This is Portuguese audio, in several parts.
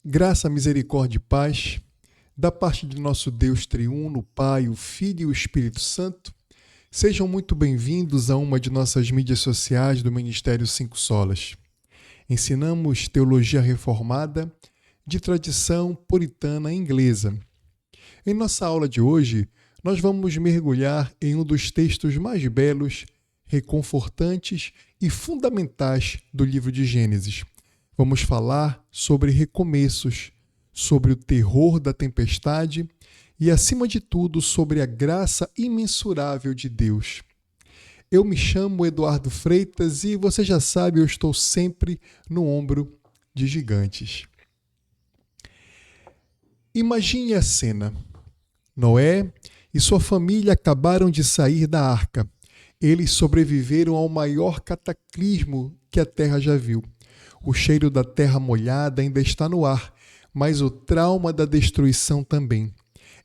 Graça, misericórdia e paz, da parte de nosso Deus triuno, o Pai, o Filho e o Espírito Santo, sejam muito bem-vindos a uma de nossas mídias sociais do Ministério Cinco Solas. Ensinamos teologia reformada de tradição puritana inglesa. Em nossa aula de hoje, nós vamos mergulhar em um dos textos mais belos, reconfortantes e fundamentais do livro de Gênesis. Vamos falar sobre recomeços, sobre o terror da tempestade e, acima de tudo, sobre a graça imensurável de Deus. Eu me chamo Eduardo Freitas e você já sabe, eu estou sempre no ombro de gigantes. Imagine a cena. Noé e sua família acabaram de sair da arca. Eles sobreviveram ao maior cataclismo que a terra já viu. O cheiro da terra molhada ainda está no ar, mas o trauma da destruição também.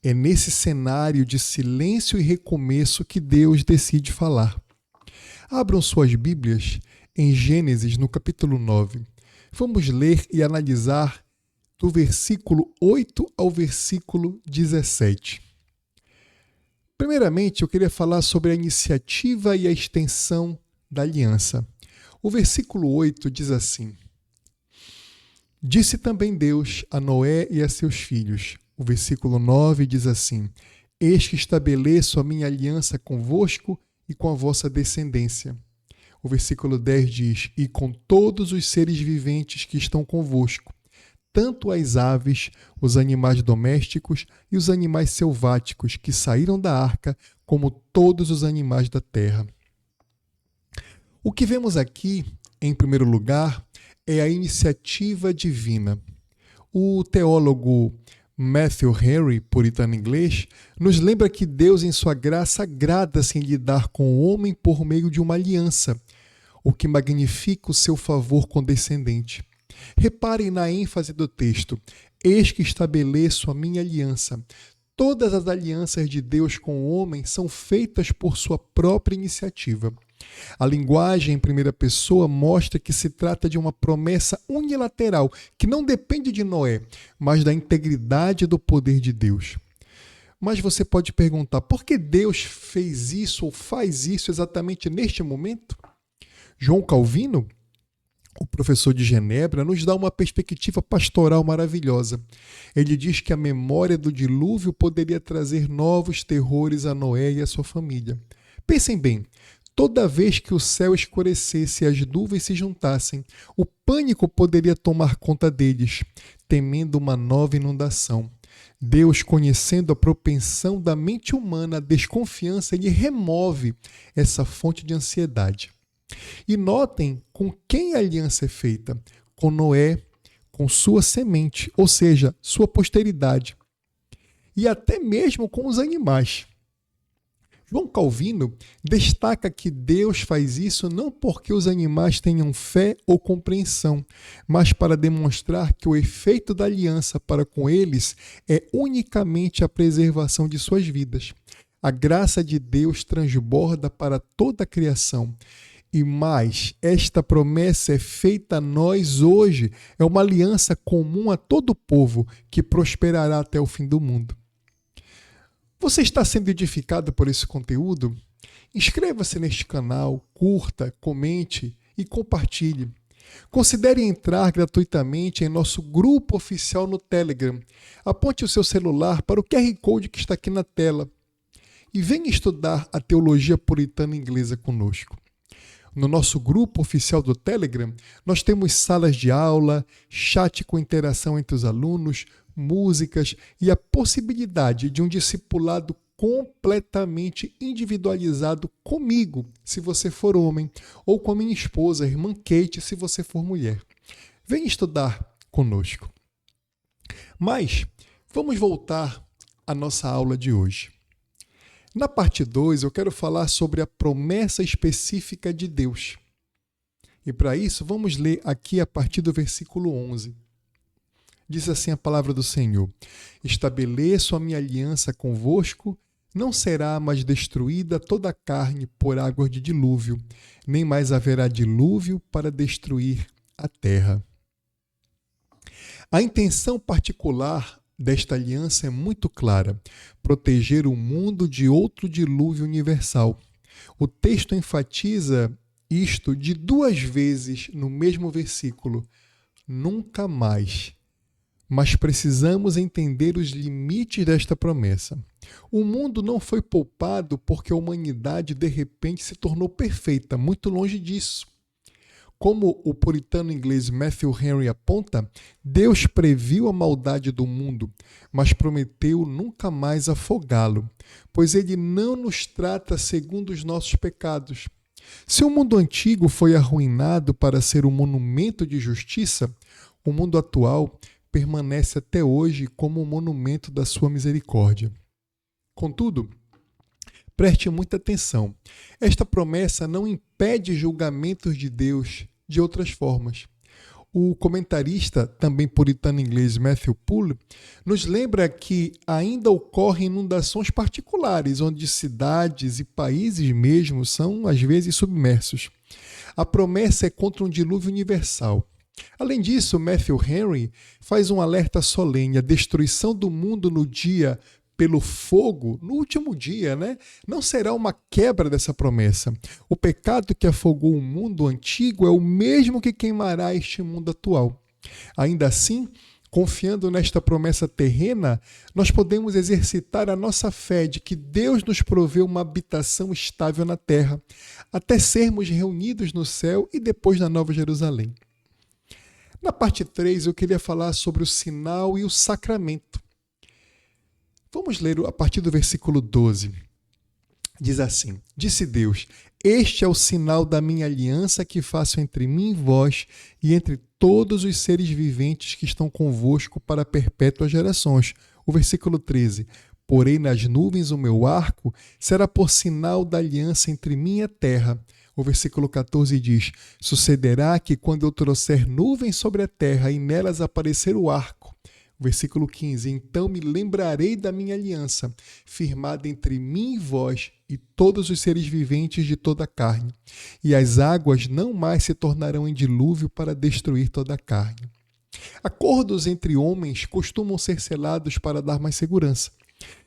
É nesse cenário de silêncio e recomeço que Deus decide falar. Abram suas Bíblias em Gênesis, no capítulo 9. Vamos ler e analisar do versículo 8 ao versículo 17. Primeiramente, eu queria falar sobre a iniciativa e a extensão da aliança. O versículo 8 diz assim: Disse também Deus a Noé e a seus filhos. O versículo 9 diz assim: Eis que estabeleço a minha aliança convosco e com a vossa descendência. O versículo 10 diz: E com todos os seres viventes que estão convosco, tanto as aves, os animais domésticos e os animais selváticos que saíram da arca, como todos os animais da terra. O que vemos aqui, em primeiro lugar, é a iniciativa divina. O teólogo Matthew Henry, puritano inglês, nos lembra que Deus, em sua graça, agrada-se em lidar com o homem por meio de uma aliança, o que magnifica o seu favor condescendente. Reparem na ênfase do texto: Eis que estabeleço a minha aliança. Todas as alianças de Deus com o homem são feitas por sua própria iniciativa. A linguagem em primeira pessoa mostra que se trata de uma promessa unilateral, que não depende de Noé, mas da integridade do poder de Deus. Mas você pode perguntar, por que Deus fez isso ou faz isso exatamente neste momento? João Calvino, o professor de Genebra, nos dá uma perspectiva pastoral maravilhosa. Ele diz que a memória do dilúvio poderia trazer novos terrores a Noé e a sua família. Pensem bem, toda vez que o céu escurecesse e as nuvens se juntassem, o pânico poderia tomar conta deles, temendo uma nova inundação. Deus, conhecendo a propensão da mente humana à desconfiança, ele remove essa fonte de ansiedade. E notem com quem a aliança é feita: com Noé, com sua semente, ou seja, sua posteridade, e até mesmo com os animais. João Calvino destaca que Deus faz isso não porque os animais tenham fé ou compreensão, mas para demonstrar que o efeito da aliança para com eles é unicamente a preservação de suas vidas. A graça de Deus transborda para toda a criação. E mais, esta promessa é feita a nós hoje. É uma aliança comum a todo o povo que prosperará até o fim do mundo. Você está sendo edificado por esse conteúdo? Inscreva-se neste canal, curta, comente e compartilhe. Considere entrar gratuitamente em nosso grupo oficial no Telegram. Aponte o seu celular para o QR Code que está aqui na tela e venha estudar a teologia puritana inglesa conosco. No nosso grupo oficial do Telegram, nós temos salas de aula, chat com interação entre os alunos, músicas e a possibilidade de um discipulado completamente individualizado comigo, se você for homem, ou com a minha esposa, a irmã Kate, se você for mulher. Venha estudar conosco. Mas vamos voltar à nossa aula de hoje. Na parte 2, eu quero falar sobre a promessa específica de Deus. E para isso, vamos ler aqui a partir do versículo 11. Diz assim a palavra do Senhor: Estabeleço a minha aliança convosco, não será mais destruída toda a carne por águas de dilúvio, nem mais haverá dilúvio para destruir a terra. A intenção particular desta aliança é muito clara: proteger o mundo de outro dilúvio universal. O texto enfatiza isto de 2 vezes no mesmo versículo. Nunca mais. Mas precisamos entender os limites desta promessa. O mundo não foi poupado porque a humanidade de repente se tornou perfeita, muito longe disso. Como o puritano inglês Matthew Henry aponta, Deus previu a maldade do mundo, mas prometeu nunca mais afogá-lo, pois ele não nos trata segundo os nossos pecados. Se o mundo antigo foi arruinado para ser um monumento de justiça, o mundo atual permanece até hoje como um monumento da sua misericórdia. Contudo, preste muita atenção. Esta promessa não impede julgamentos de Deus de outras formas. O comentarista, também puritano inglês Matthew Poole, nos lembra que ainda ocorrem inundações particulares, onde cidades e países mesmo são, às vezes, submersos. A promessa é contra um dilúvio universal. Além disso, Matthew Henry faz um alerta solene: a destruição do mundo no dia pelo fogo, no último dia, não será uma quebra dessa promessa. O pecado que afogou o mundo antigo é o mesmo que queimará este mundo atual. Ainda assim, confiando nesta promessa terrena, nós podemos exercitar a nossa fé de que Deus nos proveu uma habitação estável na terra, até sermos reunidos no céu e depois na Nova Jerusalém. Na parte 3, eu queria falar sobre o sinal e o sacramento. Vamos ler a partir do versículo 12. Diz assim: Disse Deus: Este é o sinal da minha aliança que faço entre mim e vós e entre todos os seres viventes que estão convosco para perpétuas gerações. O versículo 13. Porei nas nuvens o meu arco, será por sinal da aliança entre mim e a terra. O versículo 14 diz: Sucederá que quando eu trouxer nuvens sobre a terra e nelas aparecer o arco. O versículo 15: Então me lembrarei da minha aliança, firmada entre mim e vós e todos os seres viventes de toda a carne. E as águas não mais se tornarão em dilúvio para destruir toda a carne. Acordos entre homens costumam ser selados para dar mais segurança.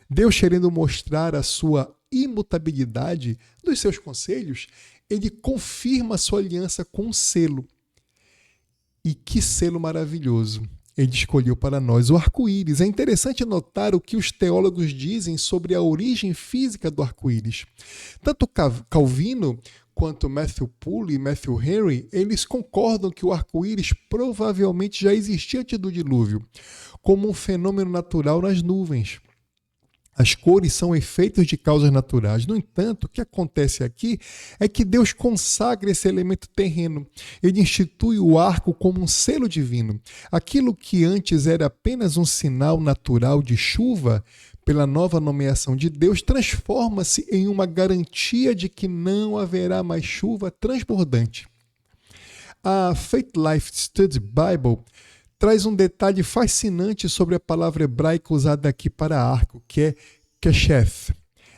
Deus, querendo mostrar a sua imutabilidade dos seus conselhos, ele confirma a sua aliança com um selo. E que selo maravilhoso! Ele escolheu para nós o arco-íris. É interessante notar o que os teólogos dizem sobre a origem física do arco-íris. Tanto Calvino quanto Matthew Poole e Matthew Henry, eles concordam que o arco-íris provavelmente já existia antes do dilúvio, como um fenômeno natural nas nuvens. As cores são efeitos de causas naturais. No entanto, o que acontece aqui é que Deus consagra esse elemento terreno. Ele institui o arco como um selo divino. Aquilo que antes era apenas um sinal natural de chuva, pela nova nomeação de Deus, transforma-se em uma garantia de que não haverá mais chuva transbordante. A Faith Life Study Bible traz um detalhe fascinante sobre a palavra hebraica usada aqui para arco, que é keshef.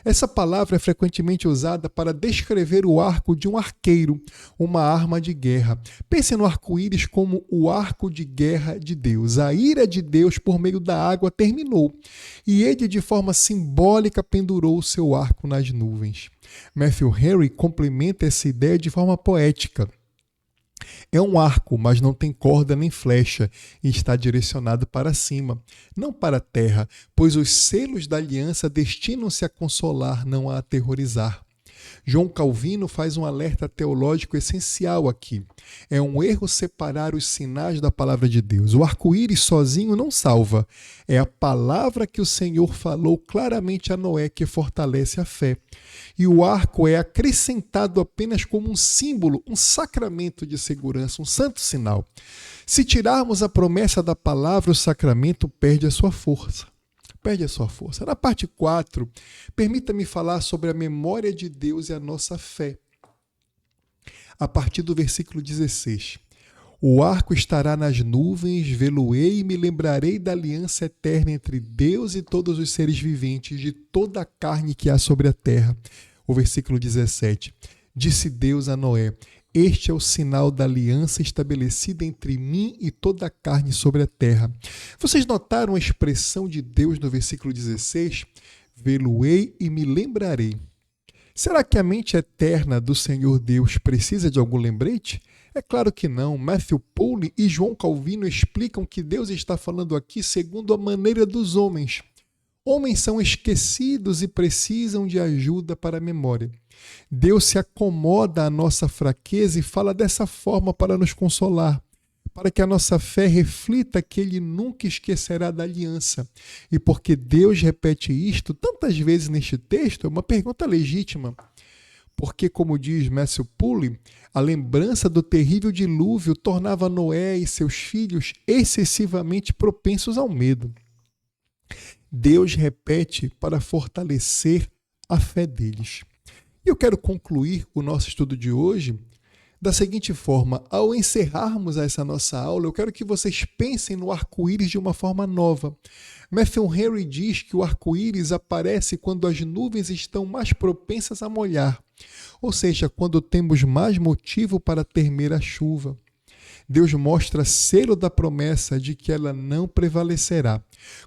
Essa palavra é frequentemente usada para descrever o arco de um arqueiro, uma arma de guerra. Pense no arco-íris como o arco de guerra de Deus. A ira de Deus por meio da água terminou, e ele, de forma simbólica, pendurou o seu arco nas nuvens. Matthew Henry complementa essa ideia de forma poética. É um arco, mas não tem corda nem flecha, e está direcionado para cima, não para a terra, pois os selos da aliança destinam-se a consolar, não a aterrorizar. João Calvino faz um alerta teológico essencial aqui. É um erro separar os sinais da palavra de Deus. O arco-íris sozinho não salva. É a palavra que o Senhor falou claramente a Noé que fortalece a fé. E o arco é acrescentado apenas como um símbolo, um sacramento de segurança, um santo sinal. Se tirarmos a promessa da palavra, o sacramento perde a sua força. Na parte 4, permita-me falar sobre a memória de Deus e a nossa fé. A partir do versículo 16. O arco estará nas nuvens, vê-lo-ei e me lembrarei da aliança eterna entre Deus e todos os seres viventes, de toda a carne que há sobre a terra. O versículo 17. Disse Deus a Noé: Este é o sinal da aliança estabelecida entre mim e toda a carne sobre a terra. Vocês notaram a expressão de Deus no versículo 16? Vê-lo-ei e me lembrarei. Será que a mente eterna do Senhor Deus precisa de algum lembrete? É claro que não. Matthew Pauli e João Calvino explicam que Deus está falando aqui segundo a maneira dos homens. Homens são esquecidos e precisam de ajuda para a memória. Deus se acomoda à nossa fraqueza e fala dessa forma para nos consolar, para que a nossa fé reflita que Ele nunca esquecerá da aliança. E porque Deus repete isto tantas vezes neste texto, é uma pergunta legítima. Porque, como diz Matthew Pauli, a lembrança do terrível dilúvio tornava Noé e seus filhos excessivamente propensos ao medo. Deus repete para fortalecer a fé deles. E eu quero concluir o nosso estudo de hoje da seguinte forma: ao encerrarmos essa nossa aula, eu quero que vocês pensem no arco-íris de uma forma nova. Matthew Henry diz que o arco-íris aparece quando as nuvens estão mais propensas a molhar, ou seja, quando temos mais motivo para temer a chuva. Deus mostra selo da promessa de que ela não prevalecerá.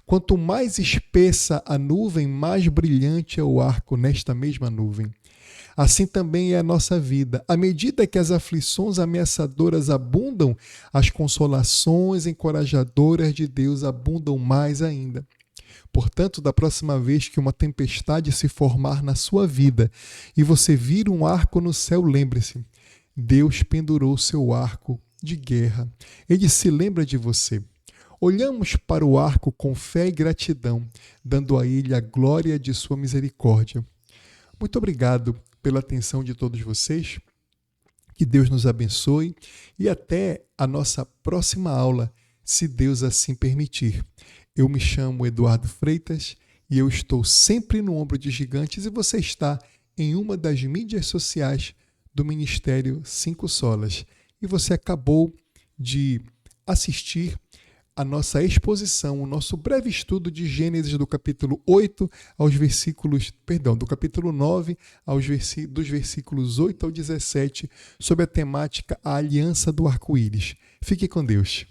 Quanto mais espessa a nuvem, mais brilhante é o arco nesta mesma nuvem. Assim também é a nossa vida. À medida que as aflições ameaçadoras abundam, as consolações encorajadoras de Deus abundam mais ainda. Portanto, da próxima vez que uma tempestade se formar na sua vida e você vir um arco no céu, lembre-se, Deus pendurou seu arco de guerra. Ele se lembra de você. Olhamos para o arco com fé e gratidão, dando a ele a glória de sua misericórdia. Muito obrigado pela atenção de todos vocês. Que Deus nos abençoe e até a nossa próxima aula, se Deus assim permitir. Eu me chamo Eduardo Freitas e eu estou sempre no Ombro de Gigantes e você está em uma das mídias sociais do Ministério 5 Solas. E você acabou de assistir a nossa exposição, o nosso breve estudo de Gênesis do capítulo 8 aos versículos, do capítulo 9 dos versículos 8 ao 17, sobre a temática A Aliança do Arco-Íris. Fique com Deus.